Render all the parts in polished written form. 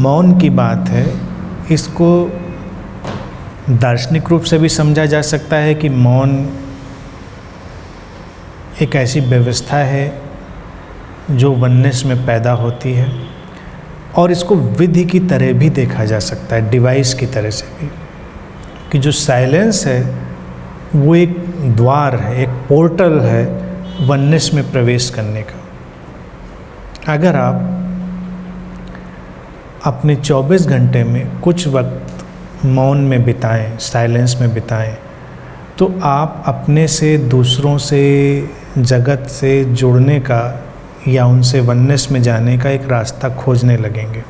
मौन की बात है, इसको दार्शनिक रूप से भी समझा जा सकता है कि मौन एक ऐसी व्यवस्था है जो वननेस में पैदा होती है, और इसको विधि की तरह भी देखा जा सकता है, डिवाइस की तरह से भी, कि जो साइलेंस है वो एक द्वार है, एक पोर्टल है वननेस में प्रवेश करने का। अगर आप अपने 24 घंटे में कुछ वक्त मौन में बिताएं, साइलेंस में बिताएं, तो आप अपने से, दूसरों से, जगत से जुड़ने का या उनसे वननेस में जाने का एक रास्ता खोजने लगेंगे।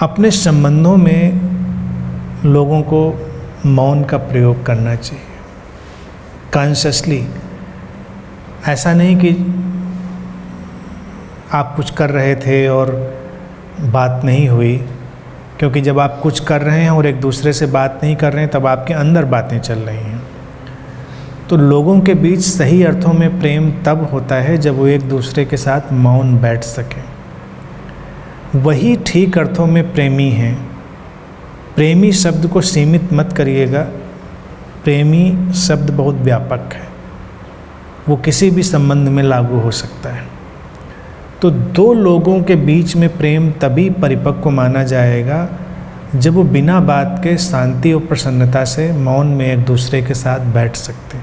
अपने संबंधों में लोगों को मौन का प्रयोग करना चाहिए कॉन्शियसली। ऐसा नहीं कि आप कुछ कर रहे थे और बात नहीं हुई, क्योंकि जब आप कुछ कर रहे हैं और एक दूसरे से बात नहीं कर रहे हैं तब आपके अंदर बातें चल रही हैं। तो लोगों के बीच सही अर्थों में प्रेम तब होता है जब वो एक दूसरे के साथ मौन बैठ सकें। वही ठीक अर्थों में प्रेमी हैं। प्रेमी शब्द को सीमित मत करिएगा, प्रेमी शब्द बहुत व्यापक है, वो किसी भी संबंध में लागू हो सकता है। तो दो लोगों के बीच में प्रेम तभी परिपक्व माना जाएगा जब वो बिना बात के शांति और प्रसन्नता से मौन में एक दूसरे के साथ बैठ सकते।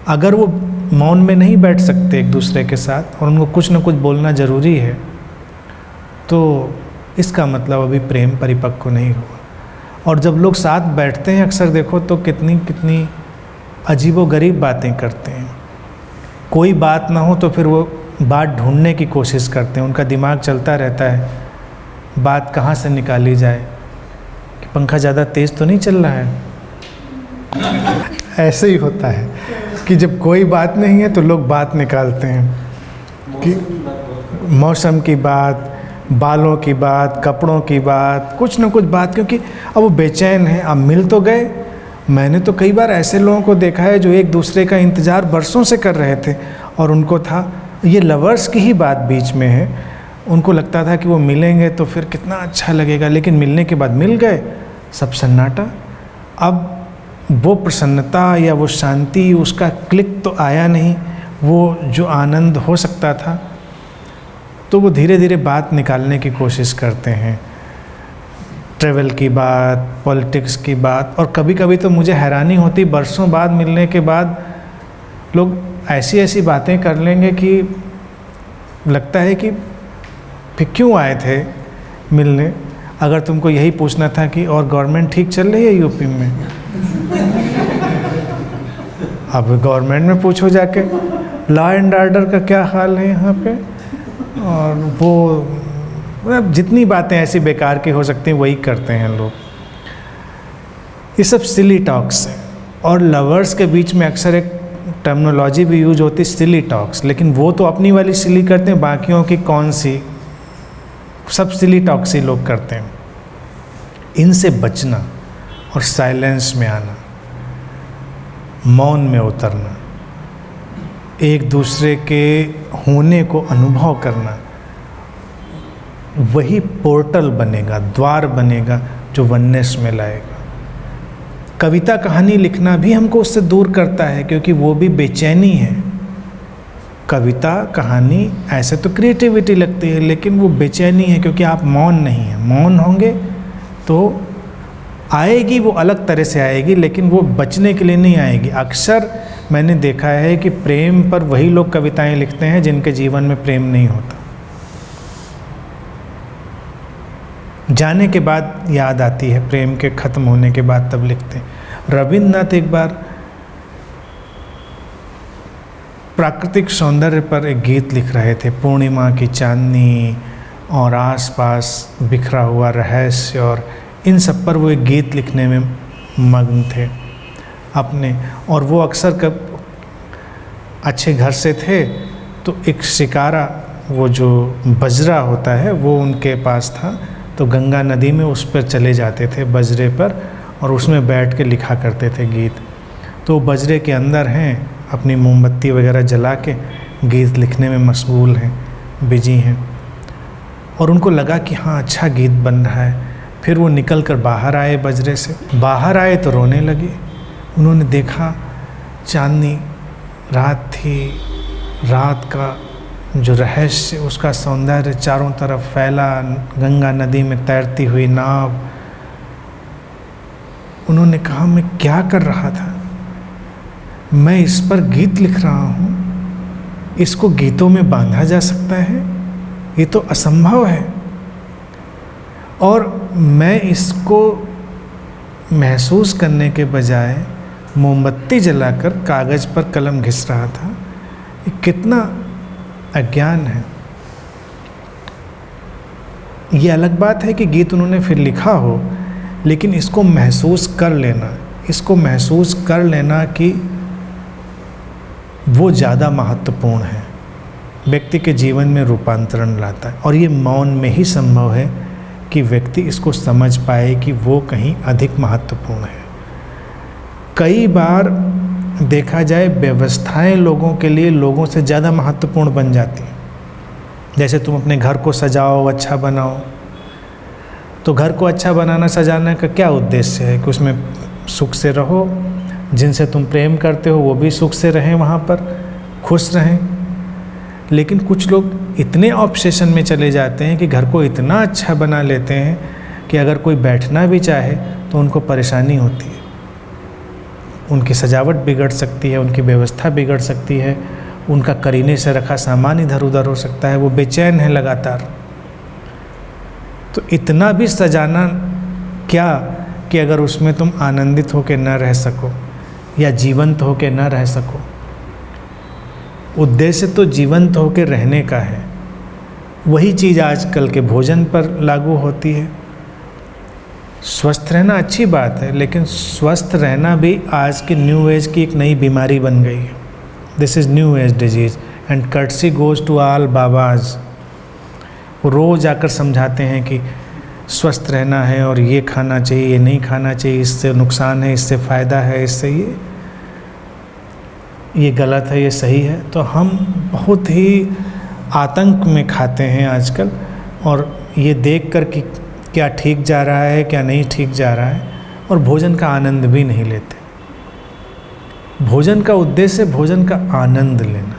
अगर वो मौन में नहीं बैठ सकते एक दूसरे के साथ और उनको कुछ न कुछ बोलना ज़रूरी है, तो इसका मतलब अभी प्रेम परिपक्व नहीं हुआ। और जब लोग साथ बैठते हैं अक्सर देखो तो कितनी कितनी अजीबोगरीब बातें करते हैं। कोई बात ना हो तो फिर वो बात ढूंढने की कोशिश करते हैं, उनका दिमाग चलता रहता है बात कहाँ से निकाली जाए, कि पंखा ज़्यादा तेज़ तो नहीं चल रहा है। ऐसे ही होता है कि जब कोई बात नहीं है तो लोग बात निकालते हैं कि मौसम की बात, बालों की बात, कपड़ों की बात, कुछ न कुछ बात, क्योंकि अब वो बेचैन है। अब मिल तो गए। मैंने तो कई बार ऐसे लोगों को देखा है जो एक दूसरे का इंतज़ार बरसों से कर रहे थे और उनको था, ये लवर्स की ही बात बीच में है, उनको लगता था कि वो मिलेंगे तो फिर कितना अच्छा लगेगा, लेकिन मिलने के बाद मिल गए, सब सन्नाटा। अब वो प्रसन्नता या वो शांति, उसका क्लिक तो आया नहीं, वो जो आनंद हो सकता था। तो वो धीरे धीरे बात निकालने की कोशिश करते हैं, ट्रैवल की बात, पॉलिटिक्स की बात। और कभी कभी तो मुझे हैरानी होती, बरसों बाद मिलने के बाद लोग ऐसी ऐसी बातें कर लेंगे कि लगता है कि फिर क्यों आए थे मिलने, अगर तुमको यही पूछना था कि और गवर्नमेंट ठीक चल रही है यूपी में। अब गवर्नमेंट में पूछो जाके लॉ एंड ऑर्डर का क्या हाल है यहाँ पे, और वो मतलब जितनी बातें ऐसी बेकार की हो सकती हैं वही करते हैं लोग। ये सब सिली टॉक्स हैं। और लवर्स के बीच में अक्सर एक टर्मिनोलॉजी भी यूज होती है, सिली टॉक्स, लेकिन वो तो अपनी वाली सिली करते हैं, बाकियों की कौन सी, सब सिली टॉक्स ही लोग करते हैं। इनसे बचना और साइलेंस में आना, मौन में उतरना, एक दूसरे के होने को अनुभव करना, वही पोर्टल बनेगा, द्वार बनेगा जो वननेस में लाएगा। कविता कहानी लिखना भी हमको उससे दूर करता है, क्योंकि वो भी बेचैनी है। कविता कहानी ऐसे तो क्रिएटिविटी लगती है, लेकिन वो बेचैनी है क्योंकि आप मौन नहीं हैं। मौन होंगे तो आएगी, वो अलग तरह से आएगी, लेकिन वो बचने के लिए नहीं आएगी। अक्सर मैंने देखा है कि प्रेम पर वही लोग कविताएं लिखते हैं जिनके जीवन में प्रेम नहीं होता। जाने के बाद याद आती है, प्रेम के ख़त्म होने के बाद तब लिखते हैं। रविन्द्रनाथ एक बार प्राकृतिक सौंदर्य पर एक गीत लिख रहे थे, पूर्णिमा की चांदनी और आसपास बिखरा हुआ रहस्य, और इन सब पर वो एक गीत लिखने में मग्न थे अपने। और वो अक्सर कब अच्छे घर से थे तो एक शिकारा, वो जो बजरा होता है, वो उनके पास था, तो गंगा नदी में उस पर चले जाते थे बजरे पर, और उसमें बैठ के लिखा करते थे गीत। तो बजरे के अंदर हैं, अपनी मोमबत्ती वगैरह जला के गीत लिखने में मशगूल हैं, बिजी हैं। और उनको लगा कि हाँ अच्छा गीत बन रहा है। फिर वो निकल कर बाहर आए, बजरे से बाहर आए तो रोने लगे। उन्होंने देखा चांदनी रात थी, रात का जो रहस्य, उसका सौंदर्य चारों तरफ फैला, गंगा नदी में तैरती हुई नाव। उन्होंने कहा मैं क्या कर रहा था, मैं इस पर गीत लिख रहा हूँ, इसको गीतों में बांधा जा सकता है, ये तो असंभव है। और मैं इसको महसूस करने के बजाय मोमबत्ती जलाकर कागज़ पर कलम घिस रहा था। ये कितना अज्ञान है। ये अलग बात है कि गीत उन्होंने फिर लिखा हो, लेकिन इसको महसूस कर लेना, इसको महसूस कर लेना कि वो ज़्यादा महत्वपूर्ण है, व्यक्ति के जीवन में रूपांतरण लाता है। और ये मौन में ही संभव है कि व्यक्ति इसको समझ पाए कि वो कहीं अधिक महत्वपूर्ण है। कई बार देखा जाए व्यवस्थाएं लोगों के लिए लोगों से ज़्यादा महत्वपूर्ण बन जाती हैं। जैसे तुम अपने घर को सजाओ, अच्छा बनाओ, तो घर को अच्छा बनाना सजाने का क्या उद्देश्य है कि उसमें सुख से रहो, जिनसे तुम प्रेम करते हो वो भी सुख से रहें, वहाँ पर खुश रहें। लेकिन कुछ लोग इतने ऑब्सेशन में चले जाते हैं कि घर को इतना अच्छा बना लेते हैं कि अगर कोई बैठना भी चाहे तो उनको परेशानी होती है, उनकी सजावट बिगड़ सकती है, उनकी व्यवस्था बिगड़ सकती है, उनका करीने से रखा सामान इधर उधर हो सकता है, वो बेचैन है लगातार। तो इतना भी सजाना क्या कि अगर उसमें तुम आनंदित होकर न रह सको या जीवंत होकर न रह सको। उद्देश्य तो जीवंत होकर रहने का है। वही चीज़ आजकल के भोजन पर लागू होती है। स्वस्थ रहना अच्छी बात है, लेकिन स्वस्थ रहना भी आज की न्यू एज की एक नई बीमारी बन गई है। This is new age disease and courtesy goes to all बाबाज। वो रोज़ आकर समझाते हैं कि स्वस्थ रहना है और ये खाना चाहिए, ये नहीं खाना चाहिए, इससे नुकसान है, इससे फ़ायदा है, इससे ये गलत है, ये सही है। तो हम बहुत ही आतंक में खाते हैं आजकल, और ये देख कर कि क्या ठीक जा रहा है, क्या नहीं ठीक जा रहा है, और भोजन का आनंद भी नहीं लेते। भोजन का उद्देश्य भोजन का आनंद लेना,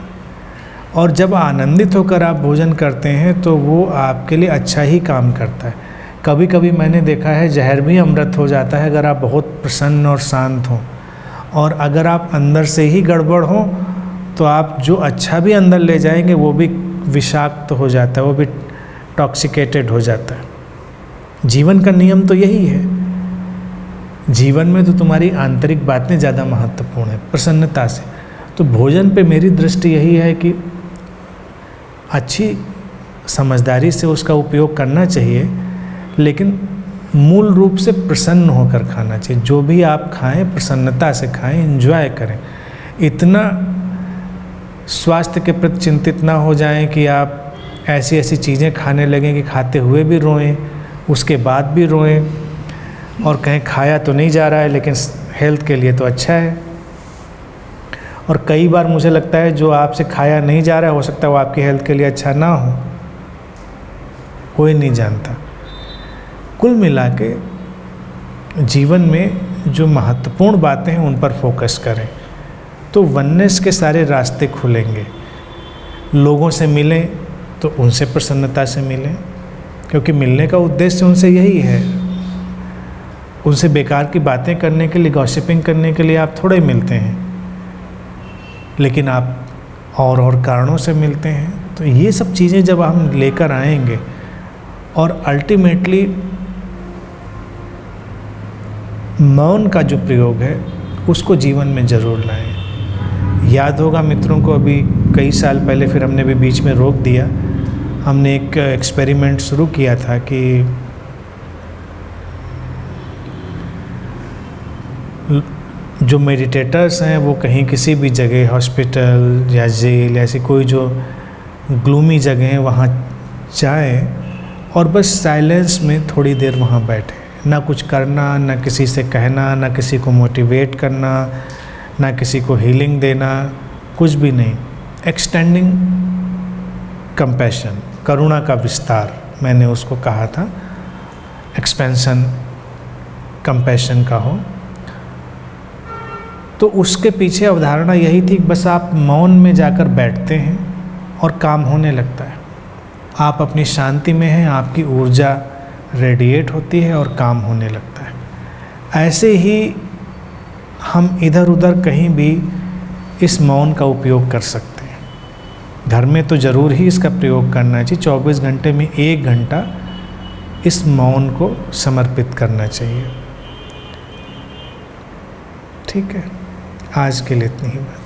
और जब आनंदित होकर आप भोजन करते हैं तो वो आपके लिए अच्छा ही काम करता है। कभी कभी मैंने देखा है जहर भी अमृत हो जाता है अगर आप बहुत प्रसन्न और शांत हों, और अगर आप अंदर से ही गड़बड़ हों तो आप जो अच्छा भी अंदर ले जाएंगे वो भी विषाक्त हो जाता है, वो भी टॉक्सिकेटेड हो जाता है। जीवन का नियम तो यही है। जीवन में तो तुम्हारी आंतरिक बातें ज़्यादा महत्वपूर्ण है, प्रसन्नता से। तो भोजन पे मेरी दृष्टि यही है कि अच्छी समझदारी से उसका उपयोग करना चाहिए, लेकिन मूल रूप से प्रसन्न होकर खाना चाहिए। जो भी आप खाएं प्रसन्नता से खाएं, एंजॉय करें। इतना स्वास्थ्य के प्रति चिंतित ना हो जाएं कि आप ऐसी ऐसी चीज़ें खाने लगें कि खाते हुए भी रोएं, उसके बाद भी रोएं, और कहें खाया तो नहीं जा रहा है लेकिन हेल्थ के लिए तो अच्छा है। और कई बार मुझे लगता है जो आपसे खाया नहीं जा रहा है, हो सकता है वो आपकी हेल्थ के लिए अच्छा ना हो, कोई नहीं जानता। कुल मिला के जीवन में जो महत्वपूर्ण बातें हैं उन पर फोकस करें, तो वननेस के सारे रास्ते खुलेंगे। लोगों से मिलें तो उनसे प्रसन्नता से मिलें, क्योंकि मिलने का उद्देश्य उनसे यही है। उनसे बेकार की बातें करने के लिए, गॉसिपिंग करने के लिए आप थोड़े मिलते हैं, लेकिन आप और कारणों से मिलते हैं। तो ये सब चीज़ें जब हम लेकर आएंगे, और अल्टीमेटली मौन का जो प्रयोग है उसको जीवन में ज़रूर लाएं। याद होगा मित्रों को, अभी कई साल पहले, फिर हमने भी बीच में रोक दिया, हमने एक एक्सपेरिमेंट शुरू किया था कि जो मेडिटेटर्स हैं वो कहीं किसी भी जगह, हॉस्पिटल या जेल, ऐसी कोई जो ग्लूमी जगह है वहाँ जाएं और बस साइलेंस में थोड़ी देर वहाँ बैठें। ना कुछ करना, ना किसी से कहना, ना किसी को मोटिवेट करना, ना किसी को हीलिंग देना, कुछ भी नहीं। एक्सटेंडिंग कंपैशन, करुणा का विस्तार, मैंने उसको कहा था, एक्सपेंशन कंपैशन का हो। तो उसके पीछे अवधारणा यही थी कि बस आप मौन में जाकर बैठते हैं और काम होने लगता है। आप अपनी शांति में हैं, आपकी ऊर्जा रेडिएट होती है और काम होने लगता है। ऐसे ही हम इधर उधर कहीं भी इस मौन का उपयोग कर सकते हैं। घर में तो ज़रूर ही इसका प्रयोग करना चाहिए। 24 घंटे में 1 घंटा इस मौन को समर्पित करना चाहिए। ठीक है, आज के लिए इतनी ही बात।